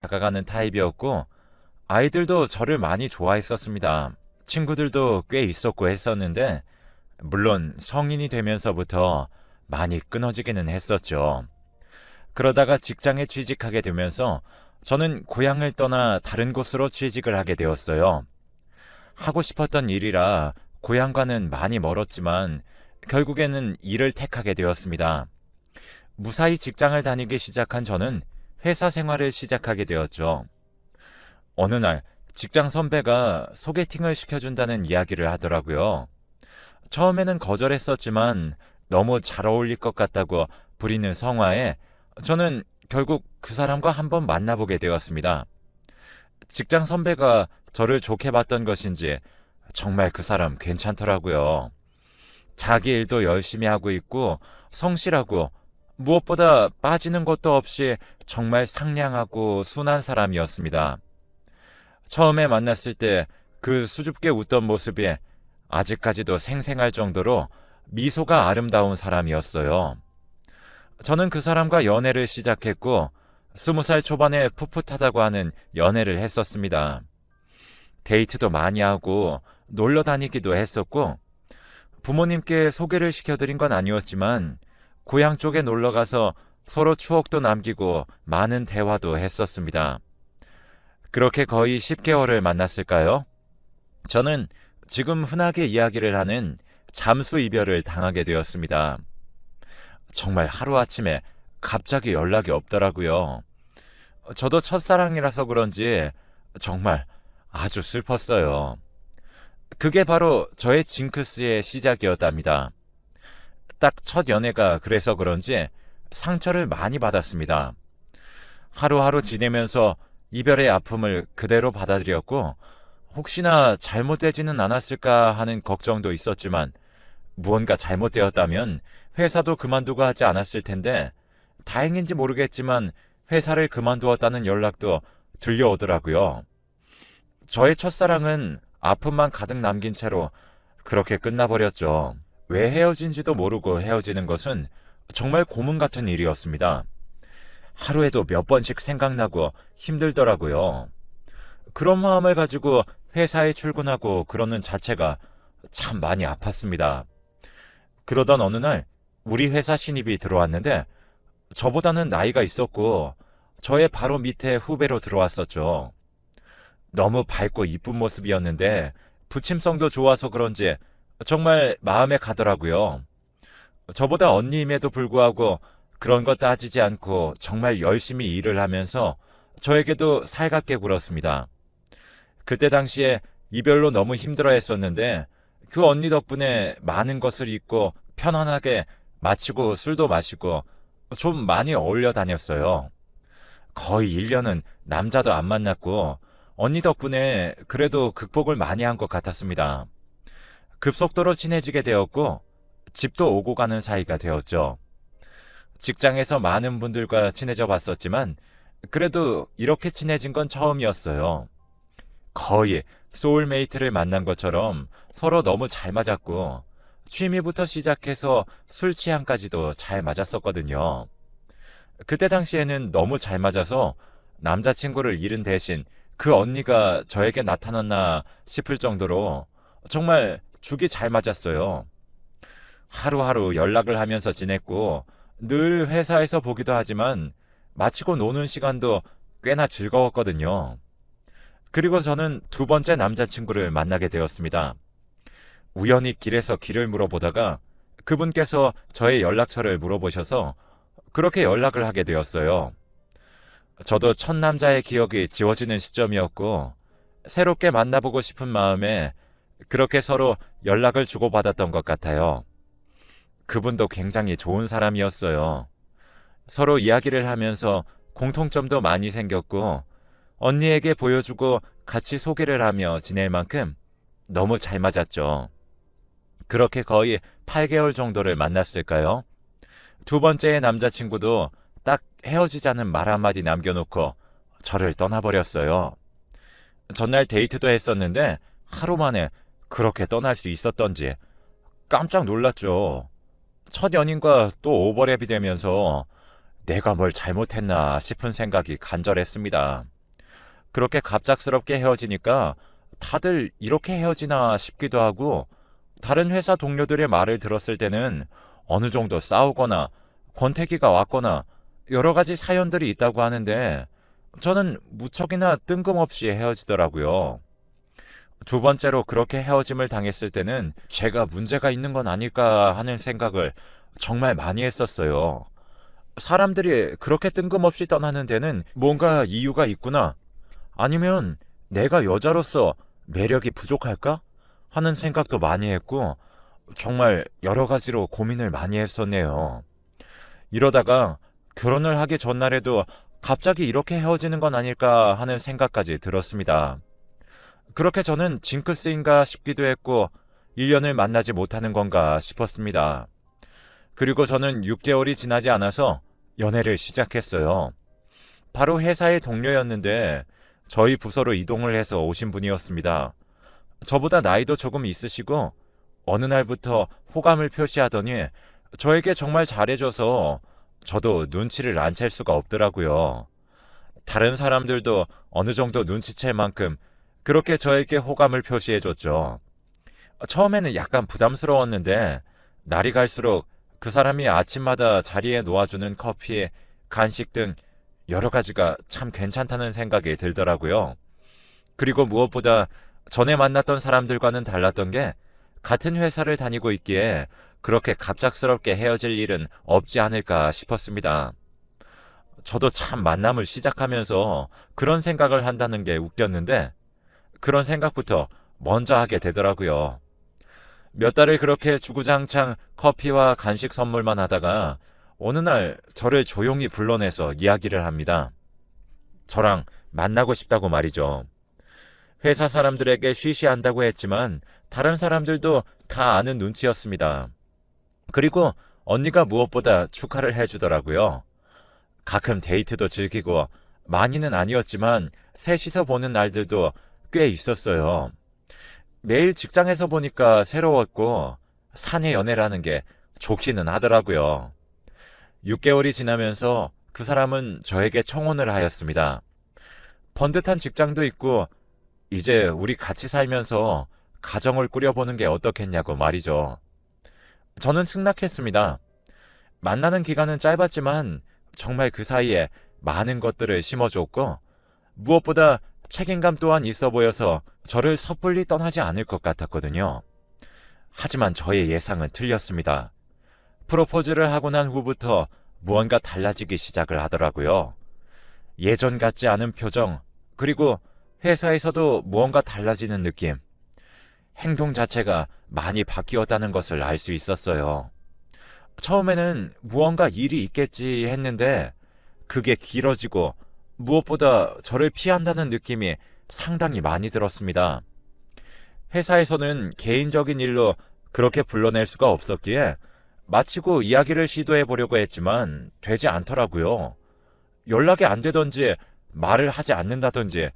다가가는 타입이었고 아이들도 저를 많이 좋아했었습니다. 친구들도 꽤 있었고 했었는데 물론 성인이 되면서부터 많이 끊어지기는 했었죠. 그러다가 직장에 취직하게 되면서 저는 고향을 떠나 다른 곳으로 취직을 하게 되었어요. 하고 싶었던 일이라 고향과는 많이 멀었지만 결국에는 일을 택하게 되었습니다. 무사히 직장을 다니기 시작한 저는 회사 생활을 시작하게 되었죠. 어느 날 직장 선배가 소개팅을 시켜준다는 이야기를 하더라고요. 처음에는 거절했었지만 너무 잘 어울릴 것 같다고 부리는 성화에 저는 결국 그 사람과 한번 만나보게 되었습니다. 직장 선배가 저를 좋게 봤던 것인지 정말 그 사람 괜찮더라고요. 자기 일도 열심히 하고 있고 성실하고 무엇보다 빠지는 것도 없이 정말 상냥하고 순한 사람이었습니다. 처음에 만났을 때 그 수줍게 웃던 모습이 아직까지도 생생할 정도로 미소가 아름다운 사람이었어요. 저는 그 사람과 연애를 시작했고 20살 초반에 풋풋하다고 하는 연애를 했었습니다. 데이트도 많이 하고 놀러 다니기도 했었고 부모님께 소개를 시켜드린 건 아니었지만 고향 쪽에 놀러 가서 서로 추억도 남기고 많은 대화도 했었습니다. 그렇게 거의 10개월을 만났을까요? 저는 지금 흔하게 이야기를 하는 잠수 이별을 당하게 되었습니다. 정말 하루아침에 갑자기 연락이 없더라고요. 저도 첫사랑이라서 그런지 정말 아주 슬펐어요. 그게 바로 저의 징크스의 시작이었답니다. 딱 첫 연애가 그래서 그런지 상처를 많이 받았습니다. 하루하루 지내면서 이별의 아픔을 그대로 받아들였고 혹시나 잘못되지는 않았을까 하는 걱정도 있었지만 무언가 잘못되었다면 회사도 그만두고 하지 않았을 텐데 다행인지 모르겠지만 회사를 그만두었다는 연락도 들려오더라고요. 저의 첫사랑은 아픔만 가득 남긴 채로 그렇게 끝나버렸죠. 왜 헤어진지도 모르고 헤어지는 것은 정말 고문 같은 일이었습니다. 하루에도 몇 번씩 생각나고 힘들더라고요. 그런 마음을 가지고 회사에 출근하고 그러는 자체가 참 많이 아팠습니다. 그러던 어느 날 우리 회사 신입이 들어왔는데 저보다는 나이가 있었고 저의 바로 밑에 후배로 들어왔었죠. 너무 밝고 이쁜 모습이었는데 부침성도 좋아서 그런지 정말 마음에 가더라고요. 저보다 언니임에도 불구하고 그런 것 따지지 않고 정말 열심히 일을 하면서 저에게도 살갑게 굴었습니다. 그때 당시에 이별로 너무 힘들어 했었는데 그 언니 덕분에 많은 것을 잊고 편안하게 마치고 술도 마시고 좀 많이 어울려 다녔어요. 거의 1년은 남자도 안 만났고 언니 덕분에 그래도 극복을 많이 한 것 같았습니다. 급속도로 친해지게 되었고 집도 오고 가는 사이가 되었죠. 직장에서 많은 분들과 친해져 봤었지만 그래도 이렇게 친해진 건 처음이었어요. 거의 소울메이트를 만난 것처럼 서로 너무 잘 맞았고 취미부터 시작해서 술 취향까지도 잘 맞았었거든요. 그때 당시에는 너무 잘 맞아서 남자친구를 잃은 대신 그 언니가 저에게 나타났나 싶을 정도로 정말 죽이 잘 맞았어요. 하루하루 연락을 하면서 지냈고 늘 회사에서 보기도 하지만 마치고 노는 시간도 꽤나 즐거웠거든요. 그리고 저는 두 번째 남자친구를 만나게 되었습니다. 우연히 길에서 길을 물어보다가 그분께서 저의 연락처를 물어보셔서 그렇게 연락을 하게 되었어요. 저도 첫 남자의 기억이 지워지는 시점이었고 새롭게 만나보고 싶은 마음에 그렇게 서로 연락을 주고받았던 것 같아요. 그분도 굉장히 좋은 사람이었어요. 서로 이야기를 하면서 공통점도 많이 생겼고 언니에게 보여주고 같이 소개를 하며 지낼 만큼 너무 잘 맞았죠. 그렇게 거의 8개월 정도를 만났을까요? 두 번째의 남자친구도 딱 헤어지자는 말 한마디 남겨놓고 저를 떠나버렸어요. 전날 데이트도 했었는데 하루 만에 그렇게 떠날 수 있었던지 깜짝 놀랐죠. 첫 연인과 또 오버랩이 되면서 내가 뭘 잘못했나 싶은 생각이 간절했습니다. 그렇게 갑작스럽게 헤어지니까 다들 이렇게 헤어지나 싶기도 하고, 다른 회사 동료들의 말을 들었을 때는 어느 정도 싸우거나 권태기가 왔거나 여러 가지 사연들이 있다고 하는데, 저는 무척이나 뜬금없이 헤어지더라고요. 두 번째로 그렇게 헤어짐을 당했을 때는 제가 문제가 있는 건 아닐까 하는 생각을 정말 많이 했었어요. 사람들이 그렇게 뜬금없이 떠나는 데는 뭔가 이유가 있구나. 아니면 내가 여자로서 매력이 부족할까? 하는 생각도 많이 했고, 정말 여러 가지로 고민을 많이 했었네요. 이러다가 결혼을 하기 전날에도 갑자기 이렇게 헤어지는 건 아닐까 하는 생각까지 들었습니다. 그렇게 저는 징크스인가 싶기도 했고, 1년을 만나지 못하는 건가 싶었습니다. 그리고 저는 6개월이 지나지 않아서 연애를 시작했어요. 바로 회사의 동료였는데 저희 부서로 이동을 해서 오신 분이었습니다. 저보다 나이도 조금 있으시고 어느 날부터 호감을 표시하더니 저에게 정말 잘해줘서 저도 눈치를 안 챌 수가 없더라고요. 다른 사람들도 어느 정도 눈치챌 만큼 그렇게 저에게 호감을 표시해줬죠. 처음에는 약간 부담스러웠는데 날이 갈수록 그 사람이 아침마다 자리에 놓아주는 커피, 간식 등 여러 가지가 참 괜찮다는 생각이 들더라고요. 그리고 무엇보다 전에 만났던 사람들과는 달랐던 게 같은 회사를 다니고 있기에 그렇게 갑작스럽게 헤어질 일은 없지 않을까 싶었습니다. 저도 참 만남을 시작하면서 그런 생각을 한다는 게 웃겼는데 그런 생각부터 먼저 하게 되더라고요. 몇 달을 그렇게 주구장창 커피와 간식 선물만 하다가 어느 날 저를 조용히 불러내서 이야기를 합니다. 저랑 만나고 싶다고 말이죠. 회사 사람들에게 쉬쉬한다고 했지만 다른 사람들도 다 아는 눈치였습니다. 그리고 언니가 무엇보다 축하를 해주더라고요. 가끔 데이트도 즐기고 많이는 아니었지만 셋이서 보는 날들도 꽤 있었어요. 매일 직장에서 보니까 새로웠고 사내 연애라는 게 좋기는 하더라고요. 6개월이 지나면서 그 사람은 저에게 청혼을 하였습니다. 번듯한 직장도 있고 이제 우리 같이 살면서 가정을 꾸려보는 게 어떻겠냐고 말이죠. 저는 승낙했습니다. 만나는 기간은 짧았지만 정말 그 사이에 많은 것들을 심어줬고 무엇보다 책임감 또한 있어 보여서 저를 섣불리 떠나지 않을 것 같았거든요. 하지만 저의 예상은 틀렸습니다. 프로포즈를 하고 난 후부터 무언가 달라지기 시작을 하더라고요. 예전 같지 않은 표정, 그리고 회사에서도 무언가 달라지는 느낌. 행동 자체가 많이 바뀌었다는 것을 알 수 있었어요. 처음에는 무언가 일이 있겠지 했는데 그게 길어지고 무엇보다 저를 피한다는 느낌이 상당히 많이 들었습니다. 회사에서는 개인적인 일로 그렇게 불러낼 수가 없었기에 마치고 이야기를 시도해 보려고 했지만 되지 않더라고요. 연락이 안 되던지 말을 하지 않는다던지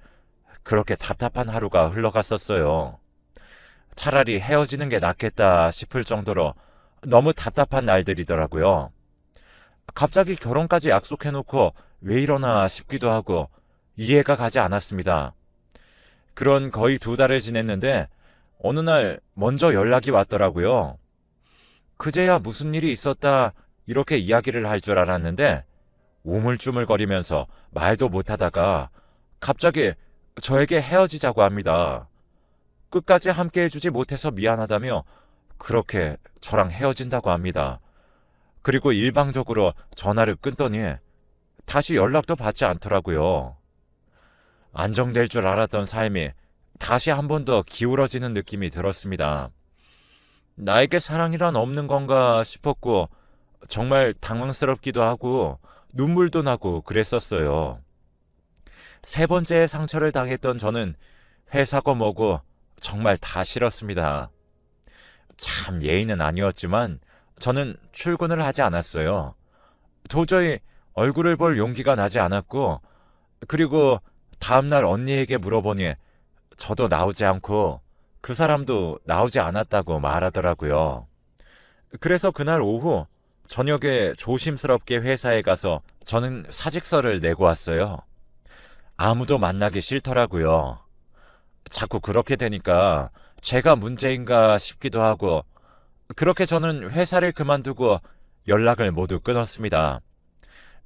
그렇게 답답한 하루가 흘러갔었어요. 차라리 헤어지는 게 낫겠다 싶을 정도로 너무 답답한 날들이더라고요. 갑자기 결혼까지 약속해놓고 왜 이러나 싶기도 하고 이해가 가지 않았습니다. 그런 거의 2달을 지냈는데 어느 날 먼저 연락이 왔더라고요. 그제야 무슨 일이 있었다 이렇게 이야기를 할 줄 알았는데 우물쭈물거리면서 말도 못하다가 갑자기 저에게 헤어지자고 합니다. 끝까지 함께 해주지 못해서 미안하다며 그렇게 저랑 헤어진다고 합니다. 그리고 일방적으로 전화를 끊더니 다시 연락도 받지 않더라고요. 안정될 줄 알았던 삶이 다시 한 번 더 기울어지는 느낌이 들었습니다. 나에게 사랑이란 없는 건가 싶었고 정말 당황스럽기도 하고 눈물도 나고 그랬었어요. 3번째의 상처를 당했던 저는 회사고 뭐고 정말 다 싫었습니다. 참 예의는 아니었지만 저는 출근을 하지 않았어요. 도저히 얼굴을 볼 용기가 나지 않았고 그리고 다음날 언니에게 물어보니 저도 나오지 않고 그 사람도 나오지 않았다고 말하더라고요. 그래서 그날 오후 저녁에 조심스럽게 회사에 가서 저는 사직서를 내고 왔어요. 아무도 만나기 싫더라고요. 자꾸 그렇게 되니까 제가 문제인가 싶기도 하고, 그렇게 저는 회사를 그만두고 연락을 모두 끊었습니다.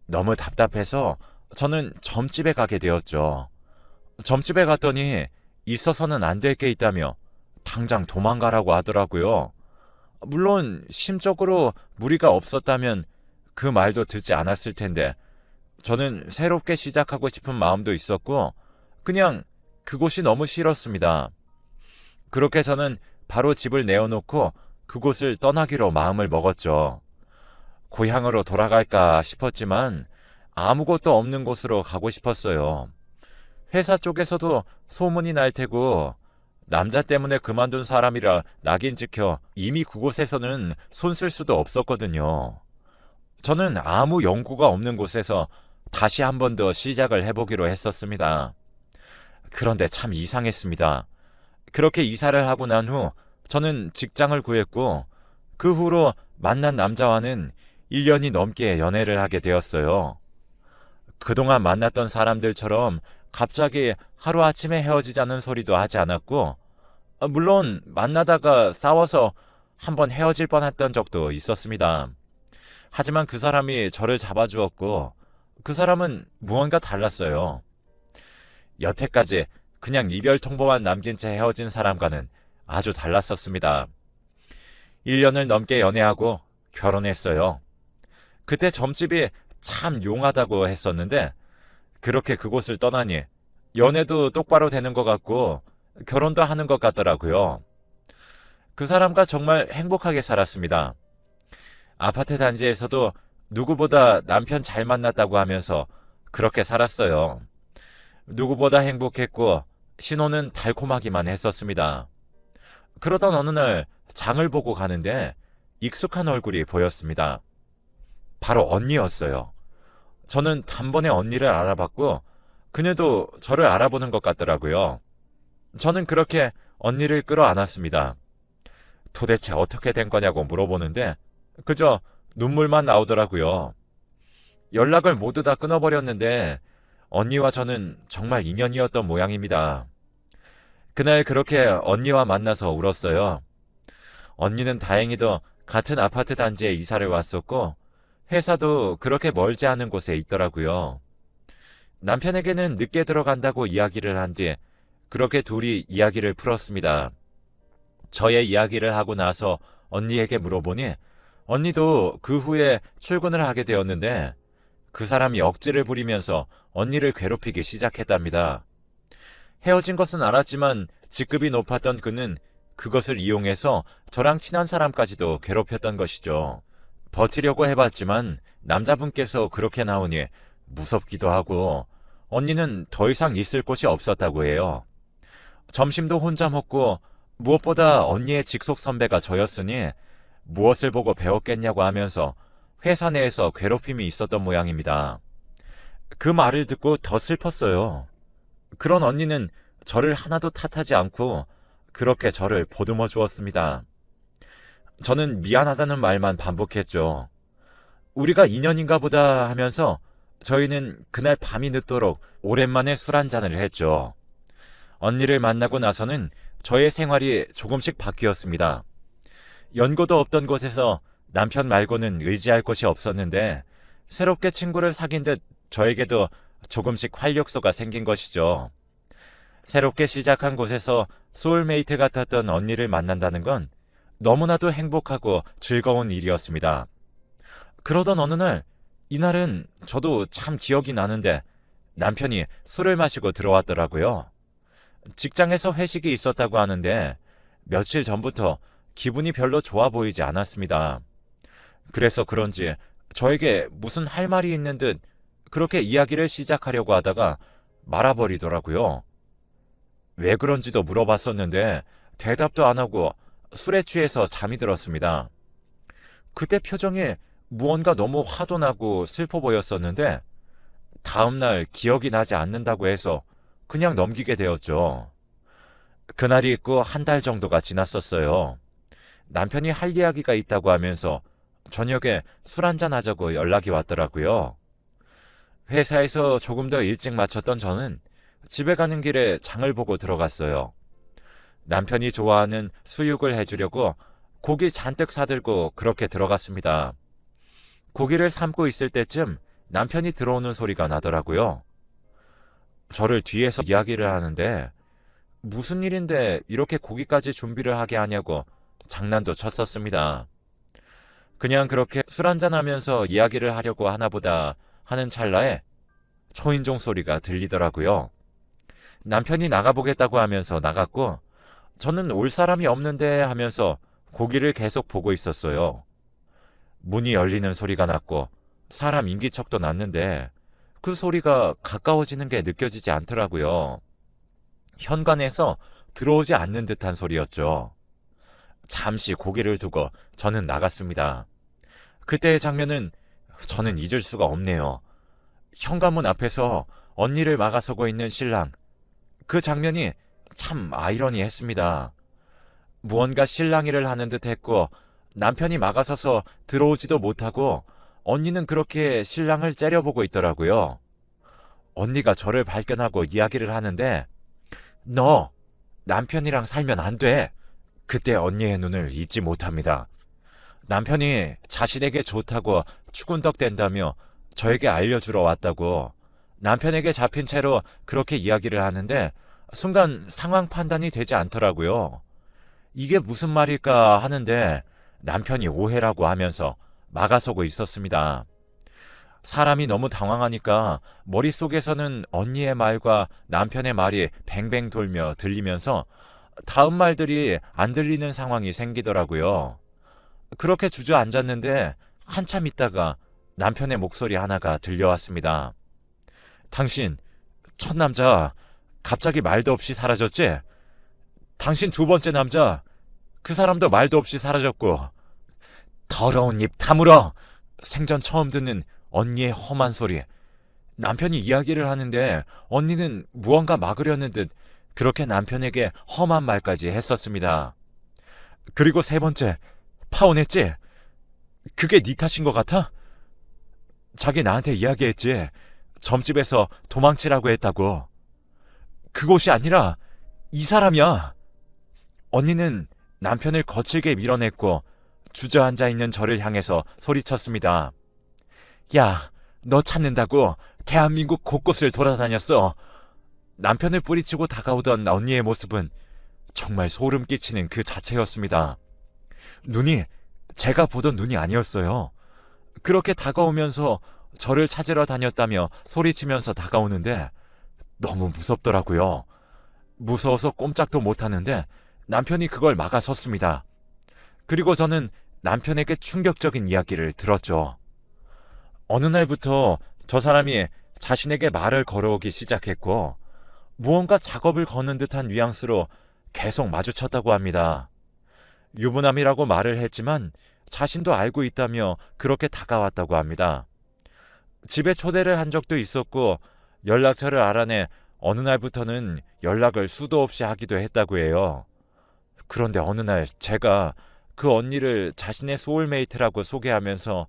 너무 답답해서 저는 점집에 가게 되었죠. 점집에 갔더니 있어서는 안 될 게 있다며 당장 도망가라고 하더라고요. 물론 심적으로 무리가 없었다면 그 말도 듣지 않았을 텐데, 저는 새롭게 시작하고 싶은 마음도 있었고 그냥 그곳이 너무 싫었습니다. 그렇게 저는 바로 집을 내어놓고 그곳을 떠나기로 마음을 먹었죠. 고향으로 돌아갈까 싶었지만 아무것도 없는 곳으로 가고 싶었어요. 회사 쪽에서도 소문이 날 테고 남자 때문에 그만둔 사람이라 낙인 찍혀 이미 그곳에서는 손 쓸 수도 없었거든요. 저는 아무 연고가 없는 곳에서 다시 한 번 더 시작을 해보기로 했었습니다. 그런데 참 이상했습니다. 그렇게 이사를 하고 난 후 저는 직장을 구했고 그 후로 만난 남자와는 1년이 넘게 연애를 하게 되었어요. 그동안 만났던 사람들처럼 갑자기 하루아침에 헤어지자는 소리도 하지 않았고, 물론 만나다가 싸워서 한번 헤어질 뻔했던 적도 있었습니다. 하지만 그 사람이 저를 잡아주었고 그 사람은 무언가 달랐어요. 여태까지 그냥 이별 통보만 남긴 채 헤어진 사람과는 아주 달랐었습니다. 1년을 넘게 연애하고 결혼했어요. 그때 점집이 참 용하다고 했었는데 그렇게 그곳을 떠나니 연애도 똑바로 되는 것 같고 결혼도 하는 것 같더라고요. 그 사람과 정말 행복하게 살았습니다. 아파트 단지에서도 누구보다 남편 잘 만났다고 하면서 그렇게 살았어요. 누구보다 행복했고 신호는 달콤하기만 했었습니다. 그러던 어느 날 장을 보고 가는데 익숙한 얼굴이 보였습니다. 바로 언니였어요. 저는 단번에 언니를 알아봤고 그녀도 저를 알아보는 것 같더라고요. 저는 그렇게 언니를 끌어안았습니다. 도대체 어떻게 된 거냐고 물어보는데 그저 눈물만 나오더라고요. 연락을 모두 다 끊어버렸는데 언니와 저는 정말 인연이었던 모양입니다. 그날 그렇게 언니와 만나서 울었어요. 언니는 다행히도 같은 아파트 단지에 이사를 왔었고 회사도 그렇게 멀지 않은 곳에 있더라고요. 남편에게는 늦게 들어간다고 이야기를 한 뒤 그렇게 둘이 이야기를 풀었습니다. 저의 이야기를 하고 나서 언니에게 물어보니 언니도 그 후에 출근을 하게 되었는데 그 사람이 억지를 부리면서 언니를 괴롭히기 시작했답니다. 헤어진 것은 알았지만 직급이 높았던 그는 그것을 이용해서 저랑 친한 사람까지도 괴롭혔던 것이죠. 버티려고 해봤지만 남자분께서 그렇게 나오니 무섭기도 하고 언니는 더 이상 있을 곳이 없었다고 해요. 점심도 혼자 먹고 무엇보다 언니의 직속 선배가 저였으니 무엇을 보고 배웠겠냐고 하면서 회사 내에서 괴롭힘이 있었던 모양입니다. 그 말을 듣고 더 슬펐어요. 그런 언니는 저를 하나도 탓하지 않고 그렇게 저를 보듬어 주었습니다. 저는 미안하다는 말만 반복했죠. 우리가 인연인가 보다 하면서 저희는 그날 밤이 늦도록 오랜만에 술 한잔을 했죠. 언니를 만나고 나서는 저의 생활이 조금씩 바뀌었습니다. 연고도 없던 곳에서 남편 말고는 의지할 곳이 없었는데 새롭게 친구를 사귄 듯 저에게도 조금씩 활력소가 생긴 것이죠. 새롭게 시작한 곳에서 소울메이트 같았던 언니를 만난다는 건 너무나도 행복하고 즐거운 일이었습니다. 그러던 어느 날, 이날은 저도 참 기억이 나는데 남편이 술을 마시고 들어왔더라고요. 직장에서 회식이 있었다고 하는데 며칠 전부터 기분이 별로 좋아 보이지 않았습니다. 그래서 그런지 저에게 무슨 할 말이 있는 듯 그렇게 이야기를 시작하려고 하다가 말아버리더라고요. 왜 그런지도 물어봤었는데 대답도 안 하고 술에 취해서 잠이 들었습니다. 그때 표정이 무언가 너무 화도 나고 슬퍼 보였었는데 다음날 기억이 나지 않는다고 해서 그냥 넘기게 되었죠. 그날이 있고 한 달 정도가 지났었어요. 남편이 할 이야기가 있다고 하면서 저녁에 술 한잔 하자고 연락이 왔더라고요. 회사에서 조금 더 일찍 마쳤던 저는 집에 가는 길에 장을 보고 들어갔어요. 남편이 좋아하는 수육을 해주려고 고기 잔뜩 사들고 그렇게 들어갔습니다. 고기를 삶고 있을 때쯤 남편이 들어오는 소리가 나더라고요. 저를 뒤에서 이야기를 하는데 무슨 일인데 이렇게 고기까지 준비를 하게 하냐고 장난도 쳤었습니다. 그냥 그렇게 술 한잔하면서 이야기를 하려고 하나보다 하는 찰나에 초인종 소리가 들리더라고요. 남편이 나가보겠다고 하면서 나갔고 저는 올 사람이 없는데 하면서 고기를 계속 보고 있었어요. 문이 열리는 소리가 났고 사람 인기척도 났는데 그 소리가 가까워지는 게 느껴지지 않더라고요. 현관에서 들어오지 않는 듯한 소리였죠. 잠시 고개를 두고 저는 나갔습니다. 그때의 장면은 저는 잊을 수가 없네요. 현관문 앞에서 언니를 막아서고 있는 신랑. 그 장면이 참 아이러니했습니다. 무언가 실랑이를 하는 듯 했고 남편이 막아서서 들어오지도 못하고 언니는 그렇게 신랑을 째려보고 있더라고요. 언니가 저를 발견하고 이야기를 하는데 너 남편이랑 살면 안 돼. 그때 언니의 눈을 잊지 못합니다. 남편이 자신에게 좋다고 추근덕댄다며 저에게 알려주러 왔다고 남편에게 잡힌 채로 그렇게 이야기를 하는데 순간 상황 판단이 되지 않더라고요. 이게 무슨 말일까 하는데 남편이 오해라고 하면서 막아서고 있었습니다. 사람이 너무 당황하니까 머릿속에서는 언니의 말과 남편의 말이 뱅뱅 돌며 들리면서 다음 말들이 안 들리는 상황이 생기더라고요. 그렇게 주저앉았는데 한참 있다가 남편의 목소리 하나가 들려왔습니다. 당신 첫 남자 갑자기 말도 없이 사라졌지? 당신 두 번째 남자 그 사람도 말도 없이 사라졌고 더러운 입 다물어! 생전 처음 듣는 언니의 험한 소리. 남편이 이야기를 하는데 언니는 무언가 막으려는 듯 그렇게 남편에게 험한 말까지 했었습니다. 그리고 세 번째, 파혼했지? 그게 네 탓인 것 같아? 자기 나한테 이야기했지. 점집에서 도망치라고 했다고. 그곳이 아니라 이 사람이야. 언니는 남편을 거칠게 밀어냈고 주저앉아 있는 저를 향해서 소리쳤습니다. 야, 너 찾는다고 대한민국 곳곳을 돌아다녔어. 남편을 뿌리치고 다가오던 언니의 모습은 정말 소름 끼치는 그 자체였습니다. 눈이 제가 보던 눈이 아니었어요. 그렇게 다가오면서 저를 찾으러 다녔다며 소리치면서 다가오는데 너무 무섭더라고요. 무서워서 꼼짝도 못하는데 남편이 그걸 막아섰습니다. 그리고 저는 남편에게 충격적인 이야기를 들었죠. 어느 날부터 저 사람이 자신에게 말을 걸어오기 시작했고 무언가 작업을 거는 듯한 뉘앙스로 계속 마주쳤다고 합니다. 유부남이라고 말을 했지만 자신도 알고 있다며 그렇게 다가왔다고 합니다. 집에 초대를 한 적도 있었고 연락처를 알아내 어느 날부터는 연락을 수도 없이 하기도 했다고 해요. 그런데 어느 날 제가 그 언니를 자신의 소울메이트라고 소개하면서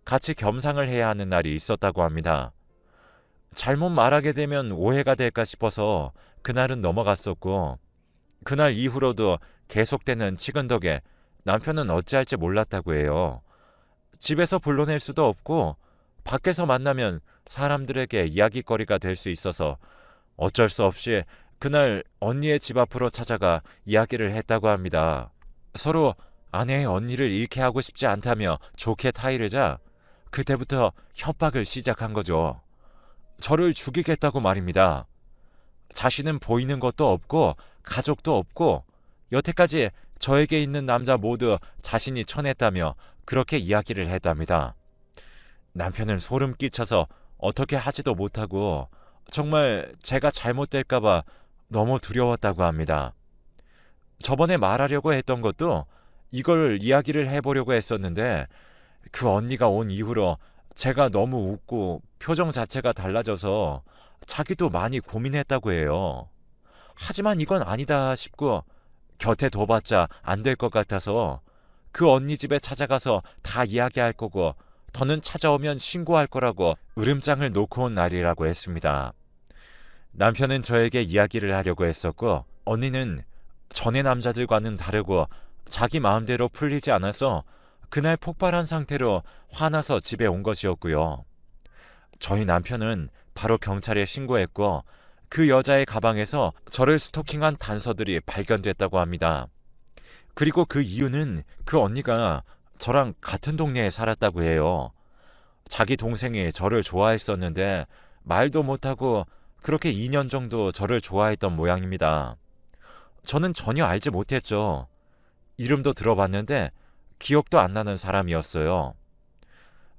같이 겸상을 해야 하는 날이 있었다고 합니다. 잘못 말하게 되면 오해가 될까 싶어서 그날은 넘어갔었고 그날 이후로도 계속되는 치근덕에 남편은 어찌할지 몰랐다고 해요. 집에서 불러낼 수도 없고 밖에서 만나면 사람들에게 이야기거리가 될 수 있어서 어쩔 수 없이 그날 언니의 집 앞으로 찾아가 이야기를 했다고 합니다. 서로 아내의 언니를 잃게 하고 싶지 않다며 좋게 타이르자 그때부터 협박을 시작한 거죠. 저를 죽이겠다고 말입니다. 자신은 보이는 것도 없고 가족도 없고 여태까지 저에게 있는 남자 모두 자신이 쳐냈다며 그렇게 이야기를 했답니다. 남편은 소름 끼쳐서 어떻게 하지도 못하고 정말 제가 잘못될까봐 너무 두려웠다고 합니다. 저번에 말하려고 했던 것도 이걸 이야기를 해보려고 했었는데 그 언니가 온 이후로 제가 너무 웃고 표정 자체가 달라져서 자기도 많이 고민했다고 해요. 하지만 이건 아니다 싶고 곁에 둬봤자 안 될 것 같아서 그 언니 집에 찾아가서 다 이야기할 거고 더는 찾아오면 신고할 거라고 으름장을 놓고 온 날이라고 했습니다. 남편은 저에게 이야기를 하려고 했었고, 언니는 전의 남자들과는 다르고 자기 마음대로 풀리지 않아서 그날 폭발한 상태로 화나서 집에 온 것이었고요. 저희 남편은 바로 경찰에 신고했고, 그 여자의 가방에서 저를 스토킹한 단서들이 발견됐다고 합니다. 그리고 그 이유는 그 언니가 저랑 같은 동네에 살았다고 해요. 자기 동생이 저를 좋아했었는데 말도 못하고 그렇게 2년 정도 저를 좋아했던 모양입니다. 저는 전혀 알지 못했죠. 이름도 들어봤는데 기억도 안 나는 사람이었어요.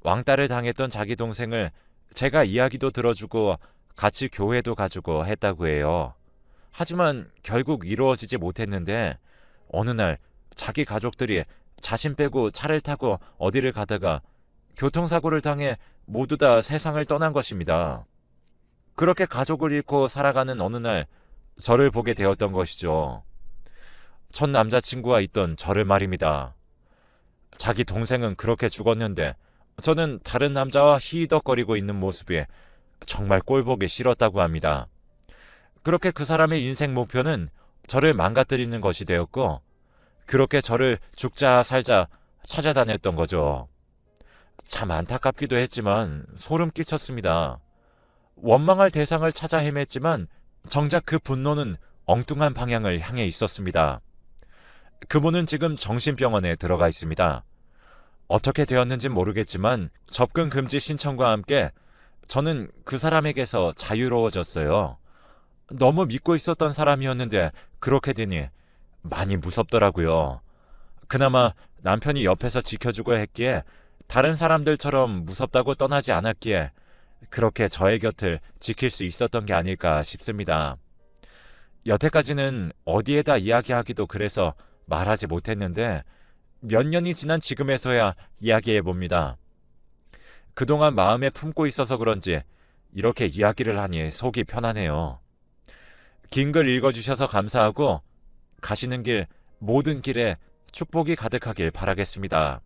왕따를 당했던 자기 동생을 제가 이야기도 들어주고 같이 교회도 가주고 했다고 해요. 하지만 결국 이루어지지 못했는데 어느 날 자기 가족들이 자신 빼고 차를 타고 어디를 가다가 교통사고를 당해 모두 다 세상을 떠난 것입니다. 그렇게 가족을 잃고 살아가는 어느 날 저를 보게 되었던 것이죠. 첫 남자친구와 있던 저를 말입니다. 자기 동생은 그렇게 죽었는데 저는 다른 남자와 히덕거리고 있는 모습이 정말 꼴보기 싫었다고 합니다. 그렇게 그 사람의 인생 목표는 저를 망가뜨리는 것이 되었고, 그렇게 저를 죽자 살자 찾아다녔던 거죠. 참 안타깝기도 했지만 소름 끼쳤습니다. 원망할 대상을 찾아 헤맸지만 정작 그 분노는 엉뚱한 방향을 향해 있었습니다. 그분은 지금 정신병원에 들어가 있습니다. 어떻게 되었는지 모르겠지만 접근 금지 신청과 함께 저는 그 사람에게서 자유로워졌어요. 너무 믿고 있었던 사람이었는데 그렇게 되니 많이 무섭더라고요. 그나마 남편이 옆에서 지켜주고 했기에 다른 사람들처럼 무섭다고 떠나지 않았기에 그렇게 저의 곁을 지킬 수 있었던 게 아닐까 싶습니다. 여태까지는 어디에다 이야기하기도 그래서 말하지 못했는데 몇 년이 지난 지금에서야 이야기해봅니다. 그동안 마음에 품고 있어서 그런지 이렇게 이야기를 하니 속이 편하네요. 긴 글 읽어주셔서 감사하고 가시는 길 모든 길에 축복이 가득하길 바라겠습니다.